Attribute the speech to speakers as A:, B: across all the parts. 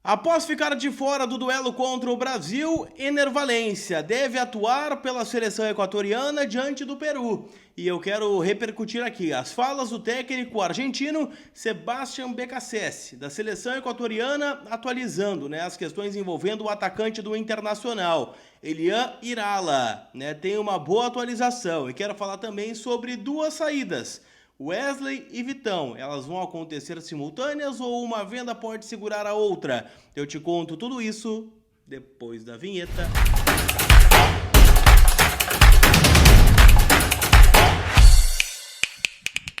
A: Após ficar de fora do duelo contra o Brasil, Ener Valencia deve atuar pela seleção equatoriana diante do Peru. E eu quero repercutir aqui as falas do técnico argentino Sebastián Beccacece, da seleção equatoriana, atualizando as questões envolvendo o atacante do Internacional, Elian Irala. Tem uma boa atualização e quero falar também sobre duas saídas. Wesley e Vitão, elas vão acontecer simultâneas ou uma venda pode segurar a outra? Eu te conto tudo isso depois da vinheta.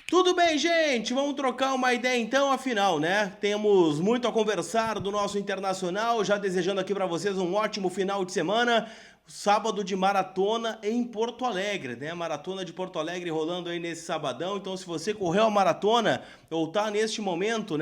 A: Tudo bem, gente? Vamos trocar uma ideia então, afinal, Temos muito a conversar do nosso Internacional, já desejando aqui para vocês um ótimo final de semana. Sábado de maratona em Porto Alegre, Maratona de Porto Alegre rolando aí nesse sabadão. Então, se você correu a maratona ou tá neste momento,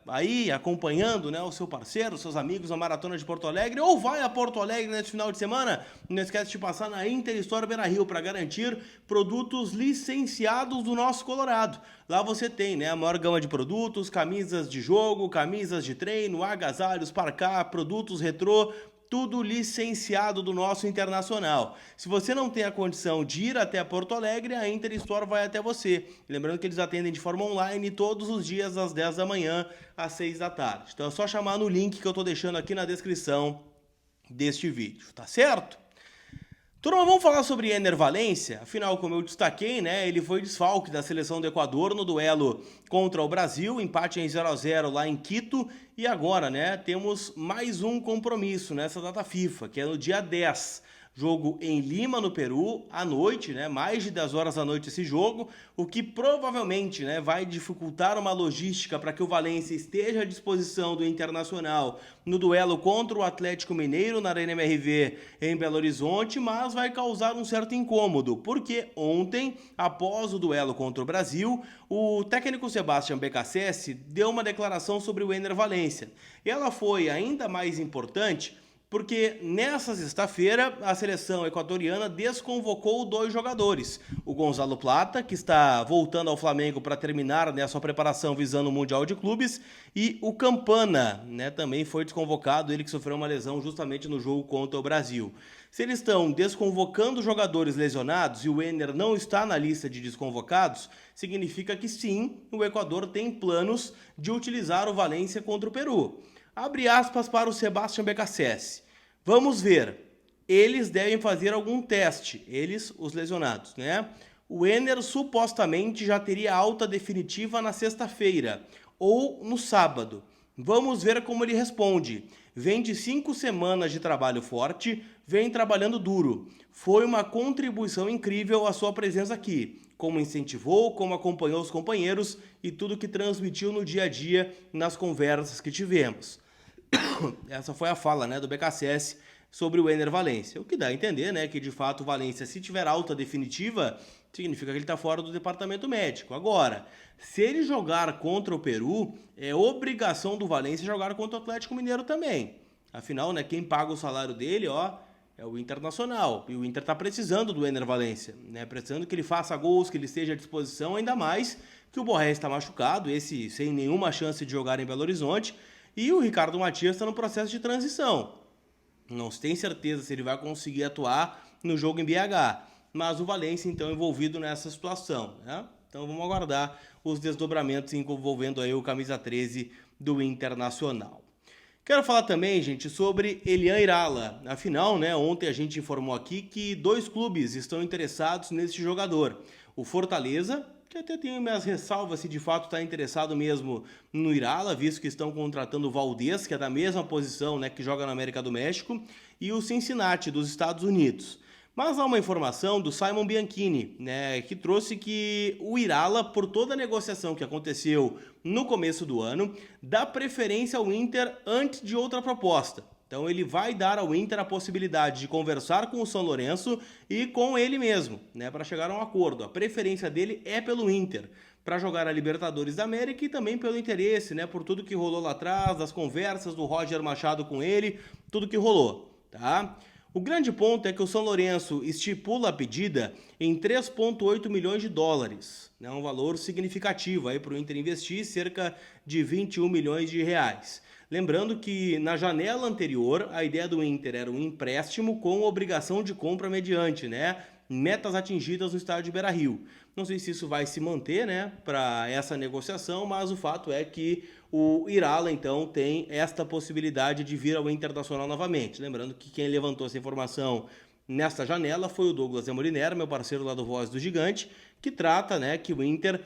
A: aí acompanhando, o seu parceiro, seus amigos na Maratona de Porto Alegre, ou vai a Porto Alegre nesse final de semana, não esquece de passar na Inter Store Beira-Rio para garantir produtos licenciados do nosso Colorado. Lá você tem, a maior gama de produtos, camisas de jogo, camisas de treino, agasalhos, parká, produtos retrô, tudo licenciado do nosso Internacional. Se você não tem a condição de ir até Porto Alegre, a Inter Store vai até você. Lembrando que eles atendem de forma online todos os dias às 10 da manhã, às 6 da tarde. Então é só chamar no link que eu estou deixando aqui na descrição deste vídeo, tá certo? Turma, vamos falar sobre Ener Valencia. Afinal, como eu destaquei, ele foi desfalque da seleção do Equador no duelo contra o Brasil, empate em 0-0 lá em Quito. E agora, temos mais um compromisso nessa data FIFA, que é no dia 10. Jogo em Lima, no Peru, à noite, mais de 10 horas da noite esse jogo, o que provavelmente vai dificultar uma logística para que o Valencia esteja à disposição do Internacional no duelo contra o Atlético Mineiro na Arena MRV em Belo Horizonte, mas vai causar um certo incômodo, porque ontem, após o duelo contra o Brasil, o técnico Sebastián Beccacece deu uma declaração sobre o Ener Valencia. E ela foi ainda mais importante porque nessa sexta-feira a seleção equatoriana desconvocou dois jogadores. O Gonzalo Plata, que está voltando ao Flamengo para terminar a sua preparação visando o Mundial de Clubes, e o Campana, também foi desconvocado, ele que sofreu uma lesão justamente no jogo contra o Brasil. Se eles estão desconvocando jogadores lesionados e o Ener não está na lista de desconvocados, significa que sim, o Equador tem planos de utilizar o Valencia contra o Peru. Abre aspas para o Sebastián Beccacece. Vamos ver. Eles devem fazer algum teste. Eles, os lesionados, O Ener supostamente já teria alta definitiva na sexta-feira ou no sábado. Vamos ver como ele responde. Vem de 5 semanas de trabalho forte, vem trabalhando duro. Foi uma contribuição incrível a sua presença aqui. Como incentivou, como acompanhou os companheiros e tudo que transmitiu no dia a dia nas conversas que tivemos. Essa foi a fala do Beccacece sobre o Ener Valencia. O que dá a entender que de fato o Valencia, se tiver alta definitiva, significa que ele está fora do departamento médico. Agora, se ele jogar contra o Peru, é obrigação do Valencia jogar contra o Atlético Mineiro também. Afinal, quem paga o salário dele, é o Internacional. E o Inter está precisando do Ener Valencia, precisando que ele faça gols, que ele esteja à disposição, ainda mais que o Borré está machucado, esse sem nenhuma chance de jogar em Belo Horizonte, e o Ricardo Matias está no processo de transição. Não se tem certeza se ele vai conseguir atuar no jogo em BH, mas o Valencia então envolvido nessa situação, Então vamos aguardar os desdobramentos envolvendo aí o camisa 13 do Internacional. Quero falar também, gente, sobre Elian Irala. Afinal, ontem a gente informou aqui que 2 clubes estão interessados nesse jogador. O Fortaleza, que até tenho minhas ressalvas se de fato está interessado mesmo no Irala, visto que estão contratando o Valdez, que é da mesma posição que joga na América do México, e o Cincinnati, dos Estados Unidos. Mas há uma informação do Simon Bianchini, que trouxe que o Irala, por toda a negociação que aconteceu no começo do ano, dá preferência ao Inter antes de outra proposta. Então ele vai dar ao Inter a possibilidade de conversar com o São Lourenço e com ele mesmo, para chegar a um acordo. A preferência dele é pelo Inter, para jogar a Libertadores da América e também pelo interesse, por tudo que rolou lá atrás, das conversas do Roger Machado com ele, tudo que rolou, tá? O grande ponto é que o São Lourenço estipula a pedida em 3,8 milhões de dólares, né? Um valor significativo aí para o Inter investir, cerca de 21 milhões de reais. Lembrando que na janela anterior a ideia do Inter era um empréstimo com obrigação de compra mediante, né? Metas atingidas no estádio de Beira-Rio. Não sei se isso vai se manter, né, para essa negociação, mas o fato é que o Irala, então, tem esta possibilidade de vir ao Internacional novamente. Lembrando que quem levantou essa informação nesta janela foi o Douglas Demoliner, meu parceiro lá do Voz do Gigante, que trata, né, que o Inter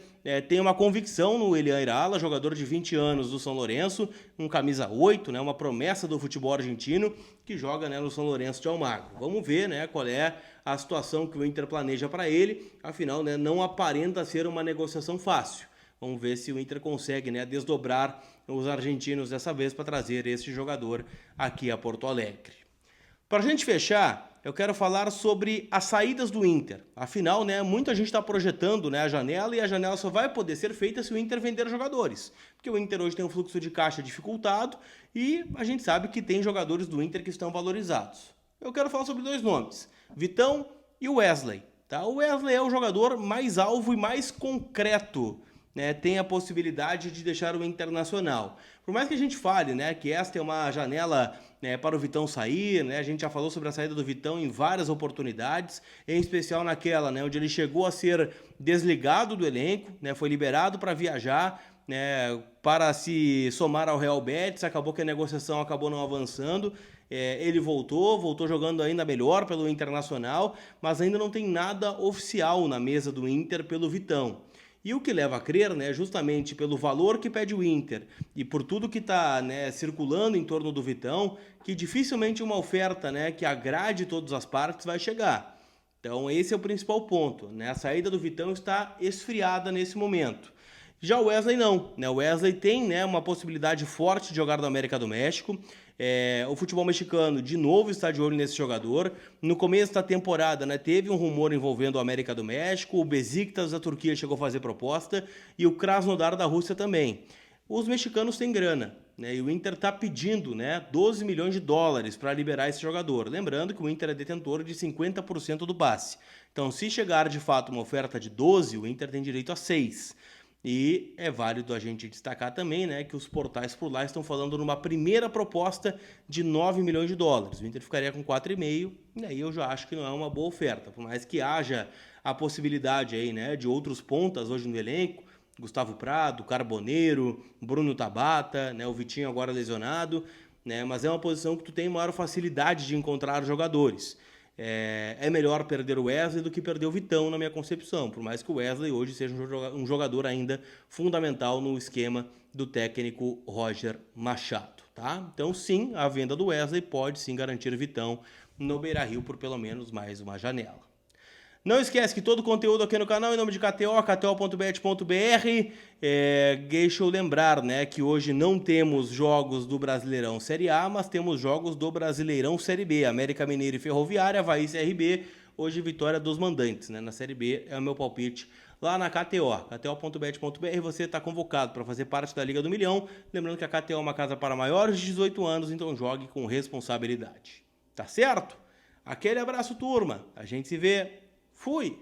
A: tem uma convicção no Elian Irala, jogador de 20 anos do São Lourenço, um camisa 8, né, uma promessa do futebol argentino, que joga, né, no São Lourenço de Almagro. Vamos ver, né, qual é a situação que o Inter planeja para ele, afinal, né, não aparenta ser uma negociação fácil. Vamos ver se o Inter consegue, né, desdobrar os argentinos dessa vez para trazer esse jogador aqui a Porto Alegre. Para a gente fechar, eu quero falar sobre as saídas do Inter. Afinal, né, muita gente está projetando, né, a janela, e a janela só vai poder ser feita se o Inter vender jogadores. Porque o Inter hoje tem um fluxo de caixa dificultado e a gente sabe que tem jogadores do Inter que estão valorizados. Eu quero falar sobre dois nomes, Vitão e o Wesley. Tá? O Wesley é o jogador mais alvo e mais concreto, né, tem a possibilidade de deixar o Internacional. Por mais que a gente fale, né, que esta é uma janela, né, para o Vitão sair, né, a gente já falou sobre a saída do Vitão em várias oportunidades, em especial naquela, né, onde ele chegou a ser desligado do elenco, né, foi liberado para viajar, né, para se somar ao Real Betis, acabou que a negociação acabou não avançando. Ele voltou jogando ainda melhor pelo Internacional, mas ainda não tem nada oficial na mesa do Inter pelo Vitão. E o que leva a crer, né, justamente pelo valor que pede o Inter e por tudo que está, né, circulando em torno do Vitão, que dificilmente uma oferta, né, que agrade todas as partes vai chegar. Então esse é o principal ponto, né? A saída do Vitão está esfriada nesse momento. Já o Wesley não, né? O Wesley tem, né, uma possibilidade forte de jogar no América do México. O futebol mexicano de novo está de olho nesse jogador. No começo da temporada, né, teve um rumor envolvendo o América do México, o Besiktas da Turquia chegou a fazer proposta e o Krasnodar da Rússia também. Os mexicanos têm grana, né, e o Inter está pedindo, né, 12 milhões de dólares para liberar esse jogador. Lembrando que o Inter é detentor de 50% do passe. Então, se chegar de fato uma oferta de 12, o Inter tem direito a 6. E é válido a gente destacar também, né, que os portais por lá estão falando numa primeira proposta de 9 milhões de dólares. O Inter ficaria com 4,5, e aí eu já acho que não é uma boa oferta. Por mais que haja a possibilidade aí, né, de outros pontas hoje no elenco, Gustavo Prado, Carboneiro, Bruno Tabata, né, o Vitinho agora lesionado, né, mas é uma posição que tu tem maior facilidade de encontrar jogadores. É melhor perder o Wesley do que perder o Vitão, na minha concepção, por mais que o Wesley hoje seja um jogador ainda fundamental no esquema do técnico Roger Machado. Tá? Então sim, a venda do Wesley pode sim garantir Vitão no Beira-Rio por pelo menos mais uma janela. Não esquece que todo o conteúdo aqui no canal, em nome de KTO, kto.bet.br. Deixa eu lembrar, né, que hoje não temos jogos do Brasileirão Série A, mas temos jogos do Brasileirão Série B. América Mineiro e Ferroviária, Avaí CRB. Hoje vitória dos mandantes, né, na Série B é o meu palpite lá na KTO, kto.bet.br. Você está convocado para fazer parte da Liga do Milhão. Lembrando que a KTO é uma casa para maiores de 18 anos, então jogue com responsabilidade. Tá certo? Aquele abraço, turma. A gente se vê. Fui!